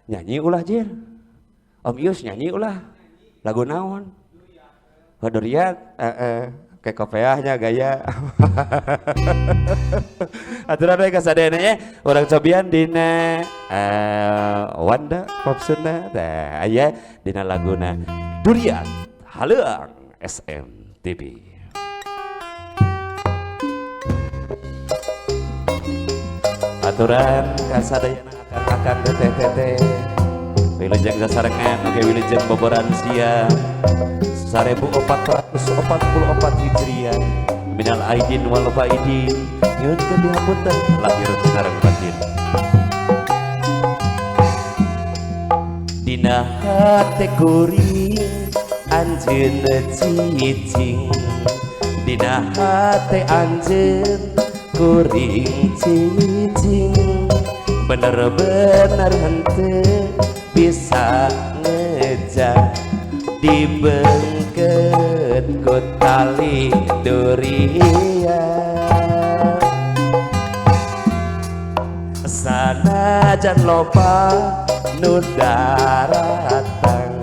Nyanyi ulah Jir. Om Ius nyanyi ulah. Lagu naon? Durian, kayak kopiahnya gaya. Aturan we kasadene nya urang cobian dina Wanda Popsuna tah aya dina laguna Durian Haleuang SMTV. Aturan kasadayana akan teteh wilujeng sasarengan oke wilujeng boboran siang 1444 Hijriah minal aidin wal faidin nyuhun dihapunten lahir sareng batin dina hate kuring anjeun cicing dina hate anjeun kuring cicing bener-bener henteu bisa ngejak dibengket ku tali durian sanajan loba nu daratang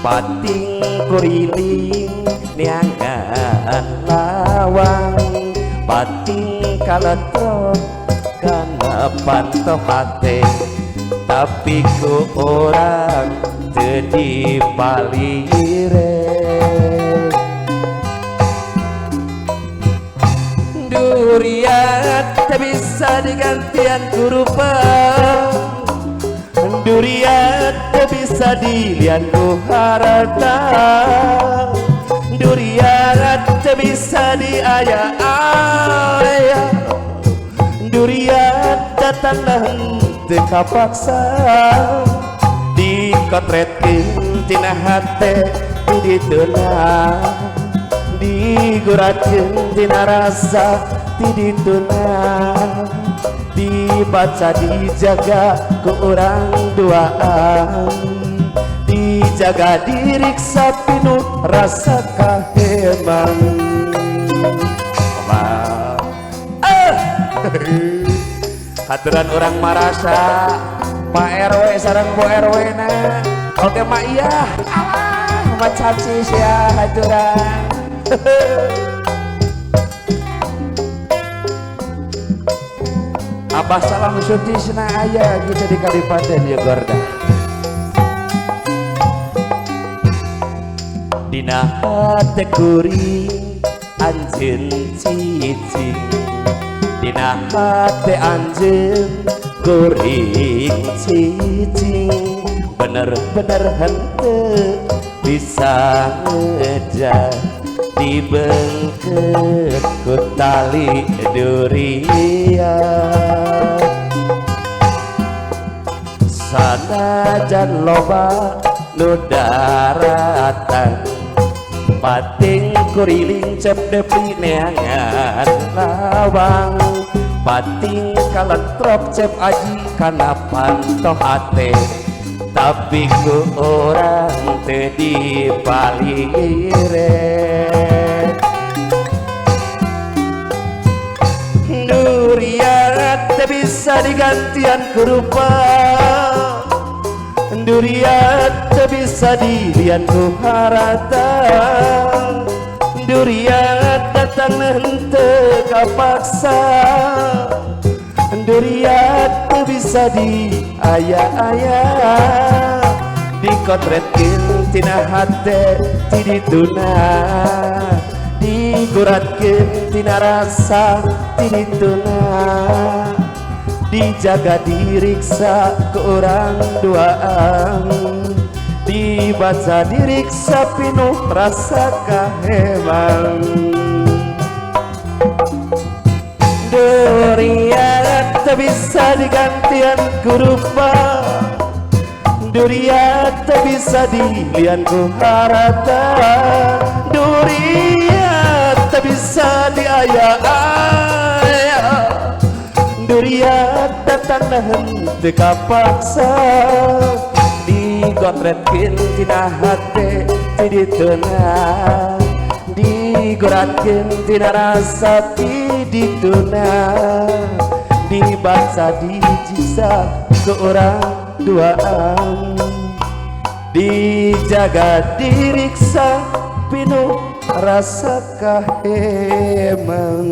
pating kuriling niangan lawang pating kaletrok kana pantoh hate tapi ku orang jadi palire durian tak bisa digantian kurupa durian tak bisa dilian ku harta durian tak bisa diaya-aya durian datanglah teka paksa dikotretkeun tina hate tidituna diguratkeun tina rasa tidituna dibaca dijaga ku urang duaan dijaga diriksa pinuh rasa kahemang haturan orang marasa Pak RW sareng Bu RW na oke mak iya mak cacis ya haturan Abah salam sutisna aya gitu di Kadipaten Yogyakarta dina hate kuring anjeun cicing dina hate anjeun kuring cicing bener-bener henteu bisa ngejak dibengket ku tali durian sanajan loba nu daratan pating kuriling cep depi neangan lawang pating kaletrok cep aji kana pantoh hate tapi ku orang teu dipalire durian teu bisa digantian ku rupa durian teu bisa dilian ku harata durian datang henteu kapaksa durian teu bisa diaya-aya dikotretkeun tina hate tidituna diguratkeun tina rasa tidituna dijaga diriksa ke orang duaan dibaca diriksa pinuh rasa kahemang durian tak bisa digantian ku rupa durian tak bisa dilian ku harata durian tak bisa diaya-aya durian datanglah henteu kapaksa digotretkeun tina hate tidituna diguratkeun tina rasa tidituna dibaca dijisa ke orang duaan dijaga diriksa pinuh rasa kahemang.